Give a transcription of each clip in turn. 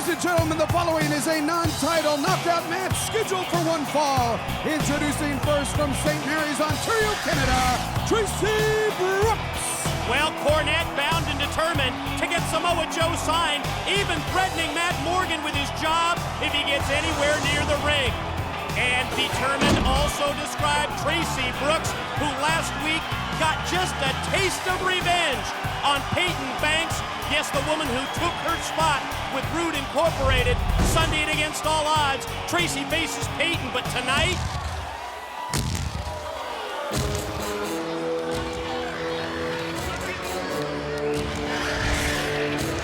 Ladies and gentlemen, the following is a non-title knockout match scheduled for one fall. Introducing first from St. Mary's, Ontario, Canada, Traci Brooks. Well, Cornette bound and determined to get Samoa Joe signed, even threatening Matt Morgan with his job if he gets anywhere near the ring. And determined also described Traci Brooks, who last week got just a taste of revenge on Peyton Banks. Yes, the woman who took her spot with Rude Incorporated Sunday at Against All Odds. Traci faces Peyton, but tonight,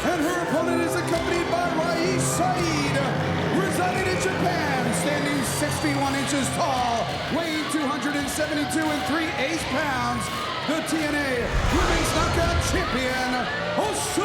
and her opponent is accompanied by Rai Saeed, residing in Japan, standing 61 inches tall, weighing 272 3/8 pounds, the TNA Women's Knockout Champion, Awesome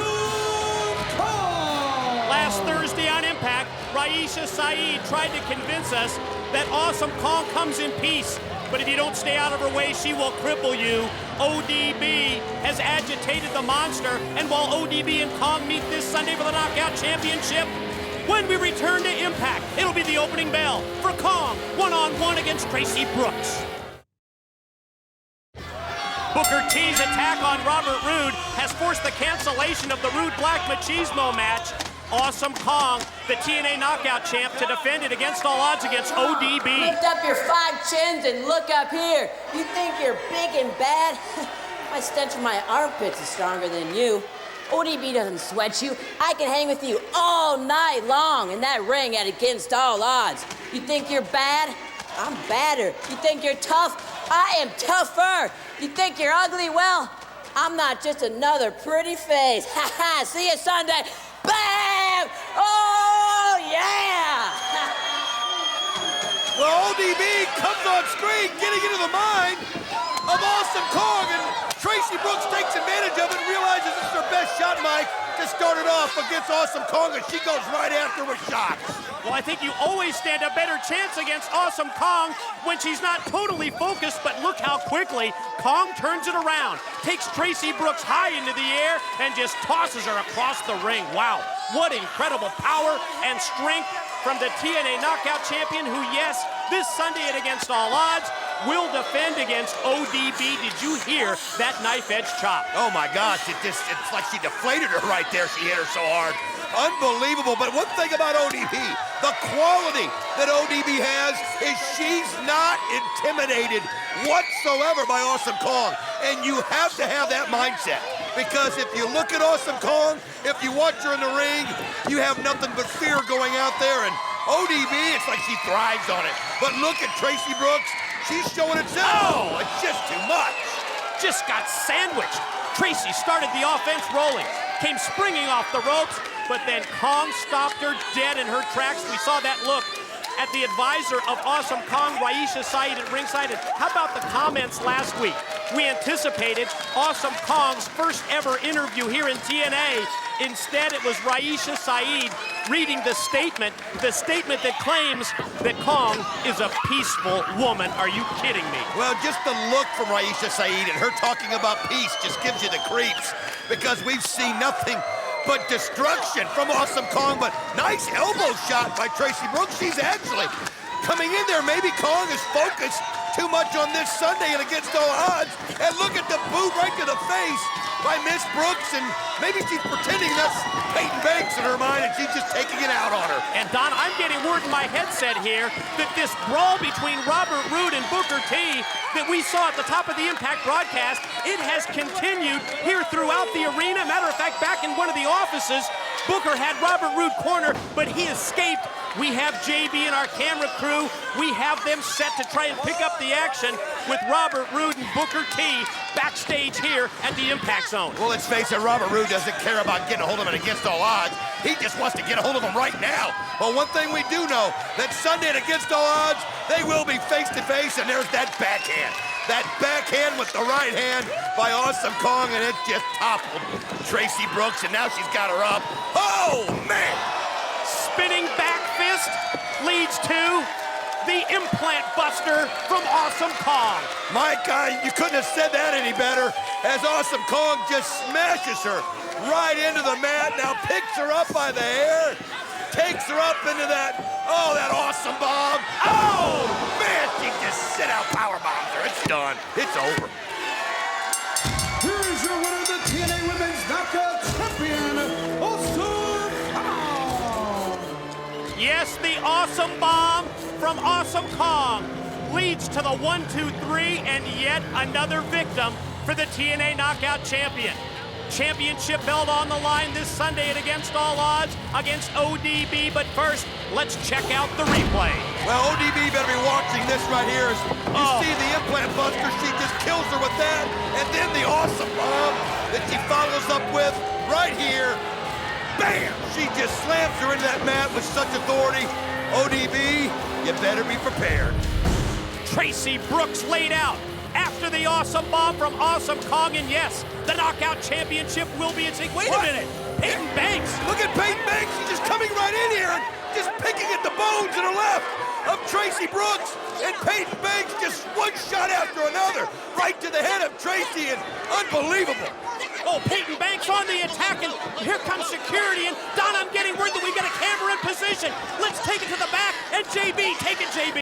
Kong. last Thursday on Impact, Raisha Saeed tried to convince us that Awesome Kong comes in peace, but if you don't stay out of her way, she will cripple you. ODB has agitated the monster, and while ODB and Kong meet this Sunday for the Knockout Championship, when we return to Impact, it'll be the opening bell for Kong, one-on-one against Traci Brooks. Booker T's attack on Robert Roode has forced the cancellation of the Rude Black Machismo match. Awesome Kong, the TNA Knockout champ, to defend it against all odds against ODB. Lift up your 5 chins and look up here. You think you're big and bad? My stench from my armpits is stronger than you. ODB doesn't sweat you. I can hang with you all night long in that ring at Against All Odds. You think you're bad? I'm badder. You think you're tough? I am tougher. You think you're ugly? Well, I'm not just another pretty face. Ha ha, see you Sunday. Bam! Oh, yeah! Well, ODB comes on screen, getting into the mind of Awesome Kong, and Traci Brooks takes advantage of it and realizes it's her best shot, Mike, to start it off against Awesome Kong, and she goes right after with shots. Well, I think you always stand a better chance against Awesome Kong when she's not totally focused, but look how quickly Kong turns it around, takes Traci Brooks high into the air, and just tosses her across the ring. Wow, what incredible power and strength from the TNA Knockout Champion, who, yes, this Sunday at Against All Odds, will defend against ODB. Did you hear that knife-edge chop? Oh my gosh, it's like she deflated her right there. She hit her so hard. Unbelievable. But one thing about ODB, the quality that ODB has is she's not intimidated whatsoever by Awesome Kong. And you have to have that mindset, because if you look at Awesome Kong, if you watch her in the ring, you have nothing but fear going out there. And ODB, it's like she thrives on it. But look at Traci Brooks. She's showing itself. Oh, it's just too much. Just got sandwiched. Traci started the offense rolling, came springing off the ropes, but then Kong stopped her dead in her tracks. We saw that look at the advisor of Awesome Kong, Raisha Saeed, at ringside. And how about the comments last week? We anticipated Awesome Kong's first ever interview here in TNA. Instead, it was Raisha Saeed reading the statement that claims that Kong is a peaceful woman. Are you kidding me? Well, just the look from Raisha Saeed and her talking about peace just gives you the creeps, because we've seen nothing but destruction from Awesome Kong. But nice elbow shot by Traci Brooks. She's actually coming in there. Maybe Kong is focused too much on this Sunday and Against All Odds. And look at the boot right to the face by Miss Brooks, and maybe she's pretending that's Peyton Banks in her mind, and she's just taking it out on her. And Don, I'm getting word in my headset here that this brawl between Robert Roode and Booker T that we saw at the top of the Impact broadcast, it has continued here throughout the arena. Matter of fact, back in one of the offices, Booker had Robert Roode cornered, but he escaped. We have JB and our camera crew. We have them set to try and pick up the action with Robert Roode and Booker T backstage here at the Impact Zone. Well, let's face it, Robert Roode doesn't care about getting a hold of him Against All Odds. He just wants to get a hold of him right now. But one thing we do know, that Sunday at Against All Odds, they will be face-to-face, and there's that backhand. That backhand with the right hand by Awesome Kong, and it just toppled Traci Brooks, and now she's got her up. Oh, man! Spinning back fist leads to the implant buster from Awesome Kong. My God, you couldn't have said that any better, as Awesome Kong just smashes her right into the mat, now picks her up by the hair, takes her up into that, oh, that awesome bomb. Oh, man, she just sit-out power bombs her. It's done. It's over. Here is your winner, the TNA Women's Knockout Champion, Awesome Kong. Yes, the awesome bomb from Awesome Kong leads to the 1-2-3 and yet another victim for the TNA Knockout Champion. Championship belt on the line this Sunday at Against All Odds against ODB, but first, let's check out the replay. Well, ODB better be watching this right here. As you see the implant buster, she just kills her with that, and then the awesome bomb that she follows up with right here. Bam! She just slams her into that mat with such authority. ODB, you better be prepared. Traci Brooks laid out after the awesome bomb from Awesome Kong, and yes, the Knockout Championship will be at stake. Wait a minute, Peyton Banks. Look at Peyton Banks, she's just coming right in here and just picking at the bones in her left of Traci Brooks, and Peyton Banks just one shot after another, right to the head of Traci, and unbelievable. Oh, Peyton Banks on the attack, and here comes security, and Don, I'm getting word that we got a camera in position. Let's take it to the back, and JB, take it, JB.